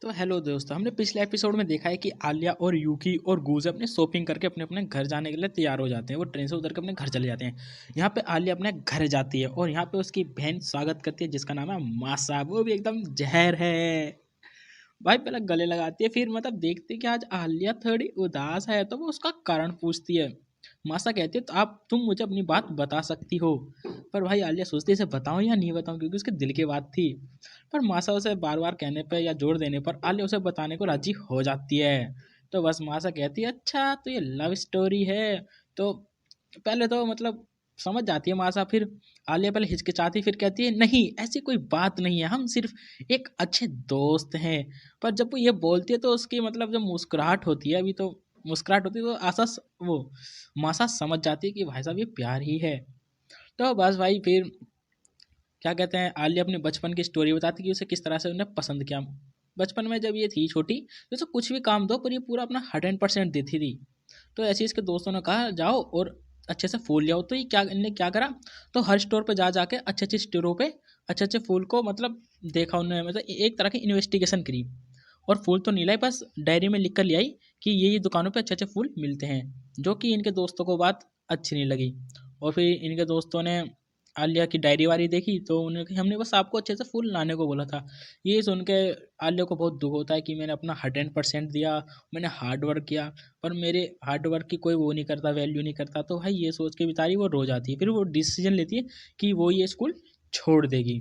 तो हेलो दोस्तों, हमने पिछले एपिसोड में देखा है कि आलिया और यूकी और गूज अपने शॉपिंग करके अपने अपने घर जाने के लिए तैयार हो जाते हैं। वो ट्रेन से उतर के अपने घर चले जाते हैं। यहाँ पे आलिया अपने घर जाती है और यहाँ पे उसकी बहन स्वागत करती है जिसका नाम है मासा। वो भी एकदम जहर है भाई। पहले गले लगाती है, फिर मतलब देखती है कि आज आलिया थोड़ी उदास है तो वो उसका कारण पूछती है। मासा कहती है तो आप तुम मुझे अपनी बात बता सकती हो। पर भाई आलिया सोचती है इसे बताऊं या नहीं बताऊं, क्योंकि उसके दिल की बात थी। पर मासा उसे बार बार कहने पर या जोर देने पर आलिया उसे बताने को राजी हो जाती है। तो बस मासा कहती है अच्छा तो ये लव स्टोरी है। तो पहले तो मतलब समझ जाती है मासा, फिर आलिया पहले हिचकिचाती फिर कहती है नहीं ऐसी कोई बात नहीं है, हम सिर्फ एक अच्छे दोस्त हैं। पर जब वो ये बोलती है तो उसकी मतलब जब मुस्कुराहट होती है, अभी तो मुस्कुराहट होती है तो वो मासा समझ जाती है कि भाई साहब ये प्यार ही है। तो बस भाई फिर क्या कहते हैं, आलिया अपने बचपन की स्टोरी बताती कि उसे किस तरह से उन्हें पसंद किया। बचपन में जब ये थी छोटी तो उसे कुछ भी काम दो पर ये पूरा अपना 100% देती थी। तो ऐसे ही इसके दोस्तों ने कहा जाओ और अच्छे से फूल ले आओ। तो ये क्या इनने क्या करा, तो हर स्टोर पे जा जाके अच्छे अच्छे स्टोरों पे अच्छे अच्छे फूल को मतलब देखा उन्होंने, मतलब एक तरह की इन्वेस्टिगेशन करी। और फूल तो नहीं लाई, बस डायरी में लिख कर ले आई कि ये दुकानों पे अच्छे अच्छे फूल मिलते हैं। जो कि इनके दोस्तों को बात अच्छी नहीं लगी। और फिर इनके दोस्तों ने आलिया की डायरी वारी देखी तो उन्होंने कहा हमने बस आपको अच्छे से फूल लाने को बोला था। ये सुन के आलिया को बहुत दुख होता है कि मैंने अपना 100% दिया, मैंने हार्ड वर्क किया, पर मेरे हार्ड वर्क की कोई वो नहीं करता, वैल्यू नहीं करता। तो भाई ये सोच के बेचारी वो रो जाती है, फिर वो डिसीजन लेती है कि वो ये स्कूल छोड़ देगी।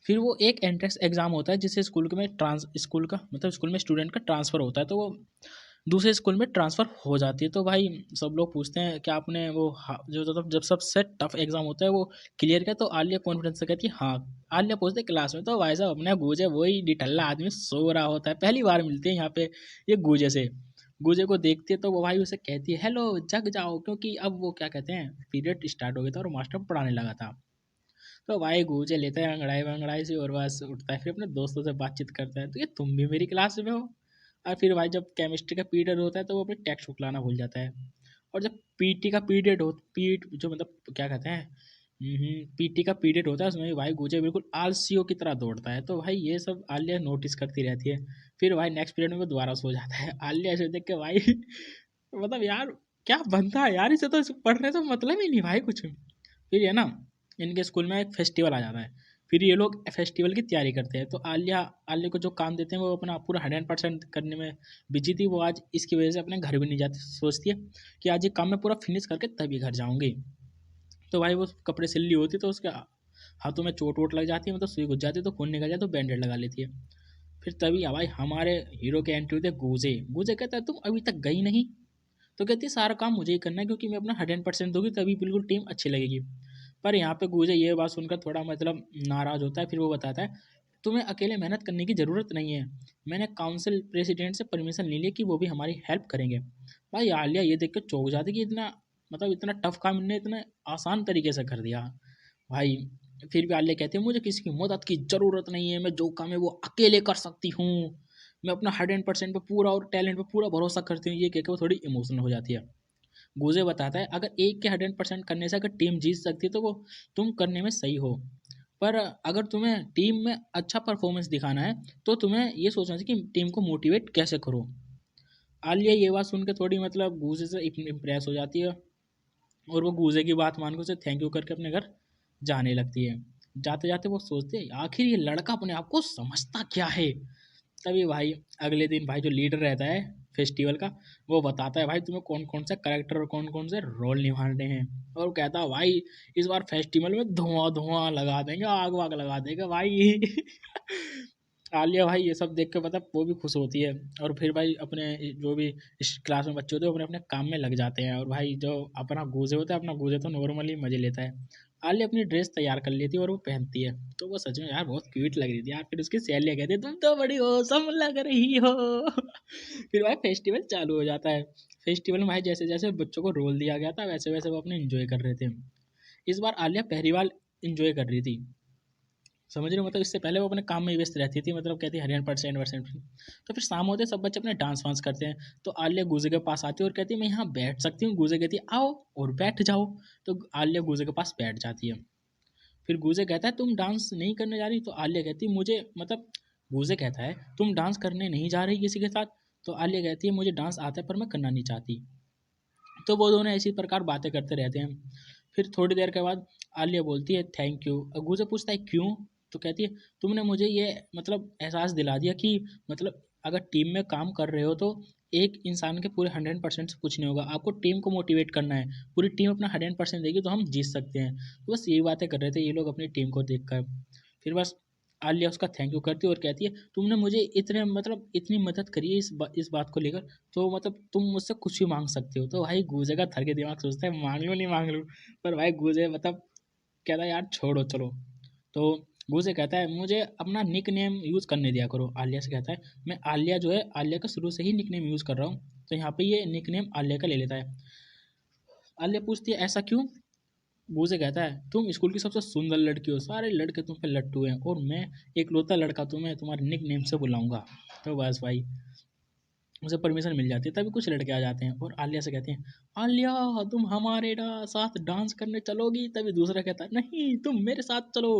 फिर वो एक एंट्रेंस एग्ज़ाम होता है जिससे स्कूल का मतलब स्कूल में स्टूडेंट का ट्रांसफ़र होता है, तो वो दूसरे स्कूल में ट्रांसफ़र हो जाती है। तो भाई सब लोग पूछते हैं कि आपने वो जो जब सबसे टफ एग्ज़ाम होता है वो क्लियर किया, तो आलिया कॉन्फिडेंस से कहती है हाँ। आलिया पूछते है क्लास में, तो भाई साहब अपने गूंजे वही डिठल्ला आदमी सो रहा होता है, पहली बार मिलते हैं यहाँ पे ये गूंजे से। गूंजे को देखती है तो वो भाई उसे कहती है हेलो जग जाओ, क्योंकि अब वो क्या कहते हैं पीरियड स्टार्ट हो गया था और मास्टर पढ़ाने लगा था। तो भाई गूंजे लेता है अंगड़ाई वंगड़ाई से और बस उठता है, फिर अपने दोस्तों से बातचीत करता है तो ये तुम भी मेरी क्लास में हो। और फिर भाई जब केमिस्ट्री का पीरियड होता है तो वो अपने टेक्स्ट बुक लाना भूल जाता है। और जब पीटी का पीरियड हो पीट जो मतलब क्या कहते हैं पीटी का पीरियड होता है उसमें भी भाई गूंजे बिल्कुल आलसियों की तरह दौड़ता है। तो भाई ये सब आलिया नोटिस करती रहती है। फिर भाई नेक्स्ट पीरियड में वो दोबारा सो जाता है। आलिया ऐसे देख के भाई मतलब यार क्या बनता है यार, इसे तो पढ़ने से मतलब ही नहीं भाई कुछ। फिर है ना, इनके स्कूल में एक फेस्टिवल आ जाता है। फिर ये लोग फेस्टिवल की तैयारी करते हैं, तो आलिया आलिया को जो काम देते हैं वो अपना पूरा 100% करने में बिजी थी। वो आज इसकी वजह से अपने घर भी नहीं जाती, सोचती है कि आज ये काम मैं पूरा फिनिश करके तभी घर जाऊंगी। तो भाई वो कपड़े सिल रही होती है तो उसके हाथों में चोट वोट लग जाती है, मतलब सुई घुस जाती है तो खून निकल जाए तो बैंडेड लगा लेती है। फिर तभी भाई हमारे हीरो के एंट्री होते गूजे। गूजे कहता है तुम अभी तक गई नहीं। तो कहती है सारा काम मुझे ही करना है, क्योंकि मैं अपना 100% दूंगी तभी बिल्कुल टीम अच्छी लगेगी। पर यहाँ पे गूजे ये बात सुनकर थोड़ा मतलब नाराज होता है। फिर वो बताता है तुम्हें अकेले मेहनत करने की ज़रूरत नहीं है, मैंने काउंसिल प्रेसिडेंट से परमिशन ले ली कि वो भी हमारी हेल्प करेंगे। भाई आलिया ये देख कर चौंक जाती कि इतना मतलब इतना टफ काम इन्हें इतने आसान तरीके से कर दिया भाई। फिर भी आलिया कहती है मुझे किसी की मदद की ज़रूरत नहीं है, मैं जो काम है वो अकेले कर सकती हूँ, मैं अपना 100% पे पूरा और टैलेंट पे पूरा भरोसा करती हूँ। ये कह के वो थोड़ी इमोशनल हो जाती है। गूजे बताता है अगर एक के 100% करने से अगर टीम जीत सकती है तो वो तुम करने में सही हो। पर अगर तुम्हें टीम में अच्छा परफॉर्मेंस दिखाना है तो तुम्हें ये सोचना चाहिए कि टीम को मोटिवेट कैसे करो। आलिया ये बात सुन के थोड़ी मतलब गूजे से इम्प्रेस हो जाती है और वो गूजे की बात मान के उसे थैंक यू करके अपने घर जाने लगती है। जाते जाते वो सोचते हैं आखिर ये लड़का अपने आप को समझता क्या है। तभी भाई अगले दिन भाई जो लीडर रहता है फेस्टिवल का वो बताता है भाई तुम्हें कौन कौन से करेक्टर और कौन कौन से रोल निभाने हैं। और वो कहता है भाई इस बार फेस्टिवल में धुआं धुआं लगा देंगे, आग वाग लगा देंगे भाई। आलिया भाई ये सब देख के मतलब वो भी खुश होती है। और फिर भाई अपने जो भी इस क्लास में बच्चे होते हैं वो अपने अपने काम में लग जाते हैं। और भाई जो अपना गूजे होता है अपना गूजे तो नॉर्मली मजे लेता है। आलिया अपनी ड्रेस तैयार कर लेती है और वो पहनती है, तो वो सच में यार बहुत क्यूट लग रही थी यार। फिर उसकी सहेलियाँ कहती है तुम तो बड़ी औसम लग रही हो। फिर भाई फेस्टिवल चालू हो जाता है। फेस्टिवल में भाई जैसे जैसे बच्चों को रोल दिया गया था वैसे वैसे वो अपने इंजॉय कर रहे थे। इस बार आलिया पहली बार इंजॉय कर रही थी, समझ रहे हो, मतलब इससे पहले वो अपने काम में ही व्यस्त रहती थी, मतलब कहती 100%। तो फिर शाम होते सब बच्चे अपने डांस वांस करते हैं। तो आलिया गूजे के पास आती है और कहती है मैं यहाँ बैठ सकती हूँ। गूजे कहती है आओ और बैठ जाओ। तो आलिया गूजे के पास बैठ जाती है। फिर गूजे कहता है तुम डांस नहीं करने जा रही, तो आलिया कहती है मुझे मतलब, गूजे कहता है तुम डांस करने नहीं जा रही किसी के साथ, तो आलिया कहती है मुझे डांस आता है पर मैं करना नहीं चाहती। तो वो दोनों इसी प्रकार बातें करते रहते हैं। फिर थोड़ी देर के बाद आलिया बोलती है थैंक यू। गूजे पूछता है क्यों? तो कहती है तुमने मुझे ये मतलब एहसास दिला दिया कि मतलब अगर टीम में काम कर रहे हो तो एक इंसान के पूरे 100% से कुछ नहीं होगा, आपको टीम को मोटिवेट करना है, पूरी टीम अपना 100% देगी तो हम जीत सकते हैं। तो बस यही बातें कर रहे थे ये लोग अपनी टीम को देख कर। फिर बस आलिया उसका थैंक यू करती है और कहती है तुमने मुझे इतने मतलब इतनी मदद करी है इस बात को लेकर, तो मतलब तुम मुझसे कुछ भी मांग सकते हो। तो भाई गूजे का थर के दिमाग सोचता है मांग लूँ नहीं मांग लूँ, पर भाई गूजे मतलब कहता है यार छोड़ो चलो। तो गूजे कहता है मुझे अपना निक नेम यूज़ करने दिया करो। आलिया से कहता है मैं आलिया जो है आलिया का शुरू से ही निक नेम यूज़ कर रहा हूँ, तो यहाँ पे ये निक नेम आलिया का ले लेता है। आलिया पूछती है ऐसा क्यों? गूजे कहता है तुम स्कूल की सबसे सुंदर लड़की हो, सारे लड़के तुम पे लट्टू हैं और मैं इकलौता लड़का तुम्हें तुम्हारे निक नेम से बुलाऊंगा। तो बस भाई उसे परमिशन मिल जाती है। तभी कुछ लड़के आ जाते हैं और आलिया से कहते हैं आलिया तुम हमारे साथ डांस करने चलोगी? तभी दूसरा कहता है नहीं तुम मेरे साथ चलो।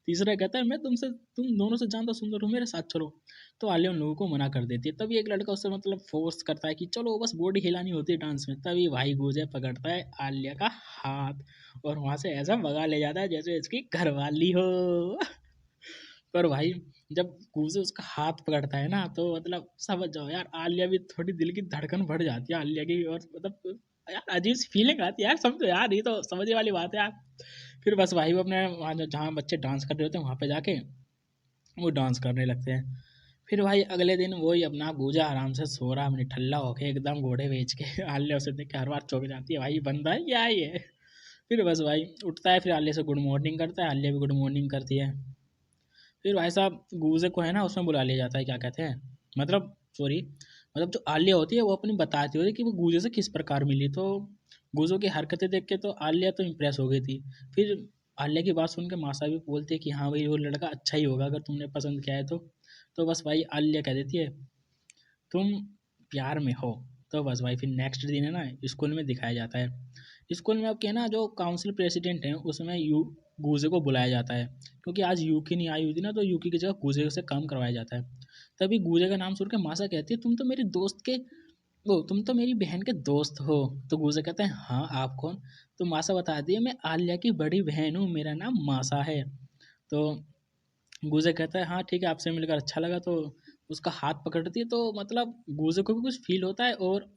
तीसरा कहता है मैं तुम दोनों से ज़्यादा सुंदर हो, मेरे साथ चलो। तो आलिया उन लोगों को मना कर देती है। तभी एक लड़का उससे मतलब फोर्स करता है कि चलो बस बॉडी हिलानी होती है डांस में। तभी भाई गूंजे पकड़ता है आलिया का हाथ और वहां से ऐसा भगा ले जाता है जैसे इसकी घरवाली हो। पर भाई जब गूजे उसका हाथ पकड़ता है ना तो मतलब समझ जाओ यार आलिया भी थोड़ी दिल की धड़कन बढ़ जाती है आलिया की, और मतलब यार अजीब सी फीलिंग आती है यार, समझो यार ये तो समझने वाली बात है यार। फिर बस भाई वो अपने वहाँ जहाँ बच्चे डांस कर रहे होते हैं वहाँ पे जाके वो डांस करने लगते हैं। फिर भाई अगले दिन वही अपना गूजा आराम से सो रहा अपनी ठल्ला होके एकदम घोड़े बेच के। आलिया उसे देख के हर बार चौंक जाती है भाई बंदा है क्या है ये। फिर बस भाई उठता है, फिर आलिया से गुड मॉर्निंग करता है, आलिया भी गुड मॉर्निंग करती है। फिर भाई साहब गूजे को है ना उसमें बुला लिया जाता है, क्या कहते हैं मतलब सॉरी मतलब जो आलिया होती है वो अपनी बताती होती है कि वो गूजे से किस प्रकार मिली। तो गूजों की हरकतें देख के तो आलिया तो इम्प्रेस हो गई थी। फिर आलिया की बात सुन के मासा भी बोलते हैं कि हाँ भाई वो लड़का अच्छा ही होगा अगर तुमने पसंद किया है तो बस भाई आलिया कह देती है तुम प्यार में हो। तो बस भाई फिर नेक्स्ट दिन है ना स्कूल में दिखाया जाता है। स्कूल में अब क्या है ना जो काउंसिल प्रेसिडेंट है उसमें गूजे को बुलाया जाता है, क्योंकि आज यूकी नहीं आई हुई थी ना तो यूकी की जगह गूजे से काम करवाया जाता है। तभी गूजे का नाम सुन के मासा कहती है तुम तो मेरी दोस्त के वो तुम तो मेरी बहन के दोस्त हो। तो गूजे कहते हैं हाँ आप कौन? तो मासा बताती है मैं आलिया की बड़ी बहन हूँ, मेरा नाम मासा है। तो गूजे कहता है हाँ ठीक है आपसे मिलकर अच्छा लगा। तो उसका हाथ पकड़ती है तो मतलब गूजे को भी कुछ फील होता है और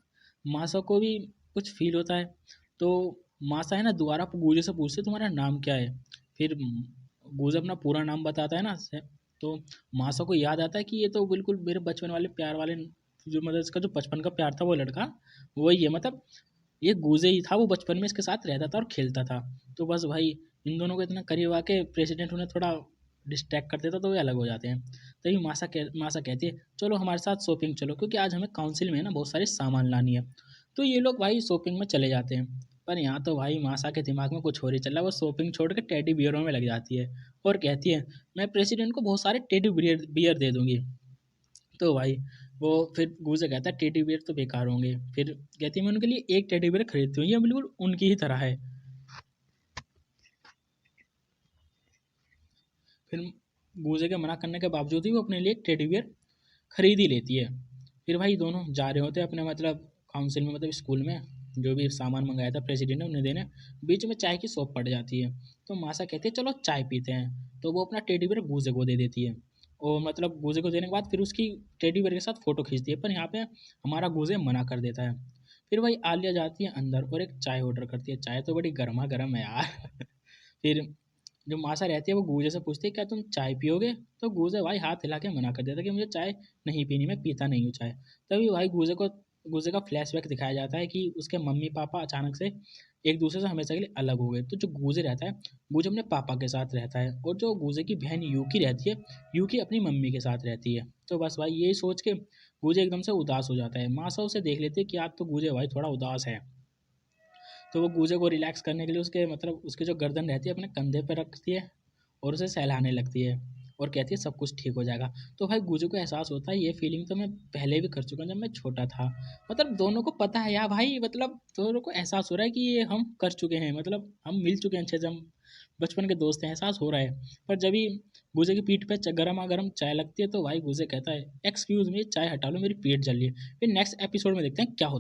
मासा को भी कुछ फील होता है। तो मासा है ना दोबारा गूजे से पूछती है तुम्हारा नाम क्या है। फिर गूजे अपना पूरा नाम बताता है ना तो मासा को याद आता है कि ये तो बिल्कुल मेरे बचपन वाले प्यार वाले जो मतलब इसका जो बचपन का प्यार था वो लड़का वही है, मतलब ये गूजे ही था, वो बचपन में इसके साथ रहता था और खेलता था। तो बस भाई इन दोनों को इतना करीब आके प्रेसिडेंट उन्हें थोड़ा डिस्ट्रैक्ट कर देता तो वे अलग हो जाते हैं। तभी मासा कहती है चलो हमारे साथ शॉपिंग चलो, क्योंकि आज हमें काउंसिल में है ना बहुत सारे सामान लानी है। तो ये लोग भाई शॉपिंग में चले जाते हैं। पर यहाँ तो भाई मासा के दिमाग में कुछ और ही चल रहा है, वो शॉपिंग छोड़ के टेडी बियरों में लग जाती है और कहती है मैं प्रेसिडेंट को बहुत सारे टेडी बियर दे दूंगी। तो भाई वो फिर गूजे कहता है टेडी बियर तो बेकार होंगे। फिर कहती है मैं उनके लिए एक टेडी बियर खरीदती हूँ, ये बिल्कुल उनकी ही तरह है। फिर गूजे के मना करने के बावजूद ही वो अपने लिए एक टेडी बियर खरीद ही लेती है। फिर भाई दोनों जा रहे होते हैं अपने मतलब काउंसिल में मतलब स्कूल में जो भी सामान मंगाया था प्रेसिडेंट ने उन्हें देने। बीच में चाय की शॉप पड़ जाती है। तो मासा कहती है चलो चाय पीते हैं, तो वो अपना टेडी बियर गूजे को दे देती है। और मतलब गूजे को देने के बाद फिर उसकी टेडी बियर के साथ फ़ोटो खींचती है, पर यहाँ पे हमारा गूजे मना कर देता है। फिर भाई आलिया जाती है अंदर और एक चाय ऑर्डर करती है, चाय तो बड़ी गर्मा गर्म है यार। फिर जो मासा रहती है वो गूजे से पूछती है क्या तुम चाय पियोगे? तो गूजे भाई हाथ हिला के मना कर देता है कि मुझे चाय नहीं पीनी, मैं पीता नहीं हूँ चाय। तभी भाई गूजे का फ्लैशबैक दिखाया जाता है कि उसके मम्मी पापा अचानक से एक दूसरे से हमेशा के लिए अलग हो गए। तो जो गूजे रहता है गूजे अपने पापा के साथ रहता है और जो गूजे की बहन यूकी रहती है यूकी अपनी मम्मी के साथ रहती है। तो बस भाई यही सोच के गूजे एकदम से उदास हो जाता है। मासा उसे देख लेती है कि आज तो गूजे भाई थोड़ा उदास है। तो वो गूजे को रिलैक्स करने के लिए उसके मतलब उसकी जो गर्दन रहती है अपने कंधे पर रखती है और उसे सहलाने लगती है और कहती है सब कुछ ठीक हो जाएगा। तो भाई गूजे को एहसास होता है ये फीलिंग तो मैं पहले भी कर चुका हूँ जब मैं छोटा था। मतलब दोनों को पता है यार भाई, मतलब दोनों को एहसास हो रहा है कि ये हम कर चुके हैं, मतलब हम मिल चुके हैं अच्छे से, हम बचपन के दोस्त हैं, एहसास हो रहा है। पर जब ही गुजे की पीठ पे गरमा-गरम चाय लगती है तो भाई गुजे कहता है, "एक्सक्यूज़ मी, चाय हटा लो, मेरी पेट जल रही है।" फिर नेक्स्ट एपिसोड में देखते हैं क्या होता है।